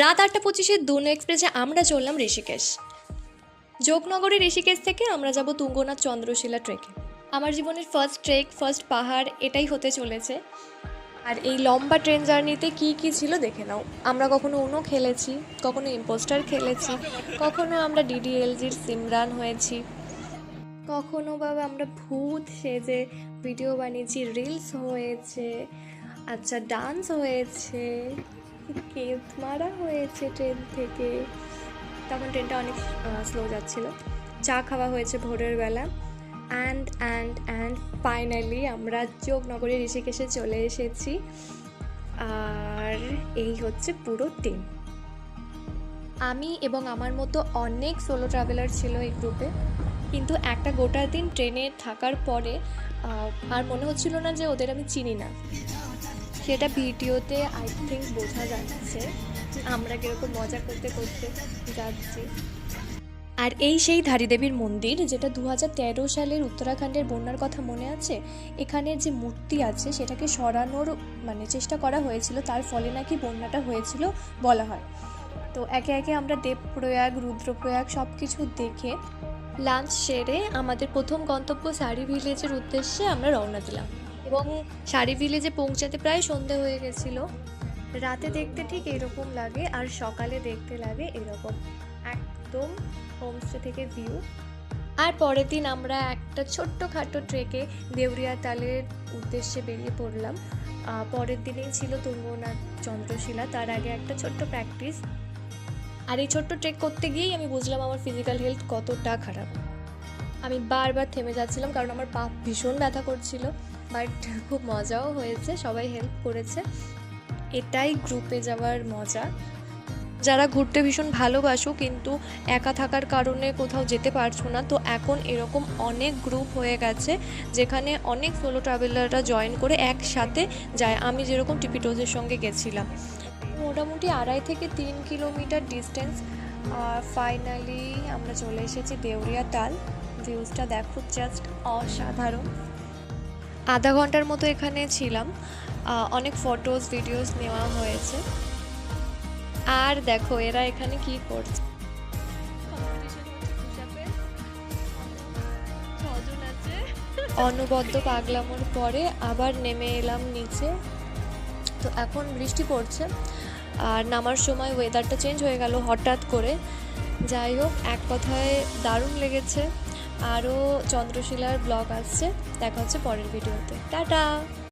রাত 8:25-এ দুন এক্সপ্রেসে আমরা চললাম ঋষিকেশ। যোগনগরে ঋষিকেশ থেকে আমরা যাব তুঙ্গনাথ চন্দ্রশিলা ট্রেকে। আমার জীবনের ফার্স্ট ট্রেক, ফার্স্ট পাহাড় এটাই হতে চলেছে। আর এই লম্বা ট্রেন জার্নিতে কী কী ছিল দেখে নাও। আমরা কখনো উনো খেলেছি, কখনো ইম্পোস্টার খেলেছি, কখনো আমরা ডিডিএলজির সিমরান হয়েছি, কখনো বাবা আমরা ভূত সেজে ভিডিও বানিয়েছি, রিলস হয়েছে, আচ্ছা ডান্স হয়েছে, কেস মারা হয়েছে ট্রেন থেকে। তখন ট্রেনটা অনেক স্লো যাচ্ছিলো, চা খাওয়া হয়েছে ভোরের বেলা। অ্যান্ড ফাইনালি আমরা যোগনগরে ঋষিকেশে চলে এসেছি। আর এই হচ্ছে পুরো টিম। আমি এবং আমার মতো অনেক সোলো ট্রাভেলার ছিল এই গ্রুপে, কিন্তু একটা গোটা দিন ট্রেনে থাকার পরে আর মনে হচ্ছিল না যে ওদের আমি চিনি না। সেটা ভিডিওতে আই থিঙ্ক বোঝা যাচ্ছে আমরা কীরকম মজা করতে করতে যাচ্ছি। আর এই সেই ধারীদেবীর মন্দির, যেটা 2013 সালের উত্তরাখণ্ডের বন্যার কথা মনে আছে। এখানে যে মূর্তি আছে সেটাকে সরানোর চেষ্টা করা হয়েছিল, তার ফলে নাকি বন্যাটা হয়েছিল বলা হয়। তো একে একে আমরা দেবপ্রয়াগ, রুদ্রপ্রয়াগ সব কিছু দেখে লাঞ্চ সেরে আমাদের প্রথম গন্তব্য সারি ভিলেজের উদ্দেশ্যে আমরা রওনা দিলাম। এবং সারি ভিলেজে পৌঁছাতে প্রায় সন্ধে হয়ে গেছিলো। রাতে দেখতে ঠিক এরকম লাগে আর সকালে দেখতে লাগে এরকম, একদম হোমস্টে থেকে ভিউ। আর পরের দিন আমরা একটা ছোট্টখাটো ট্রেকে দেউরিয়া তালের উদ্দেশ্যে বেরিয়ে পড়লাম। পরের দিনেই ছিল তুঙ্গনাথ চন্দ্রশিলা, তার আগে একটা ছোট্ট প্র্যাকটিস। আর এই ছোট্ট ট্রেক করতে গিয়েই আমি বুঝলাম আমার ফিজিক্যাল হেলথ কতটা খারাপ। আমি বারবার থেমে যাচ্ছিলাম কারণ আমার পা ভীষণ ব্যথা করছিল। বাট খুব মজাও হয়েছে, সবাই হেল্প করেছে। এটাই গ্রুপে যাওয়ার মজা। যারা ঘুরতে ভীষণ ভালোবাসো কিন্তু একা থাকার কারণে কোথাও যেতে পারছো না, তো এখন এরকম অনেক গ্রুপ হয়ে গেছে যেখানে অনেক সোলো ট্রাভেলাররা জয়েন করে একসাথে যায়। আমি যেরকম টিপিটোজের সঙ্গে গেছিলাম। মোটামুটি 2.5 থেকে 3 কিলোমিটার ডিস্টেন্স। আর ফাইনালি আমরা চলে এসেছি দেউরিয়া তাল। ভিউজটা দেখো, জাস্ট অসাধারণ। আধা ঘন্টার মতো এখানে ছিলাম, অনেক ফটোজ ভিডিওস নেওয়া হয়েছে। আর দেখো এরা এখানে কি করছে, অনবদ্য পাগলামোর পরে আবার নেমে এলাম নিচে। তো এখন বৃষ্টি পড়ছে আর নামার সময় ওয়েদারটা চেঞ্জ হয়ে গেল হঠাৎ করে। যাই হোক, এক কথায় দারুণ লেগেছে। আরও চন্দ্রশিলার ব্লগ আসছে, দেখা হচ্ছে পরের ভিডিওতে। টাটা।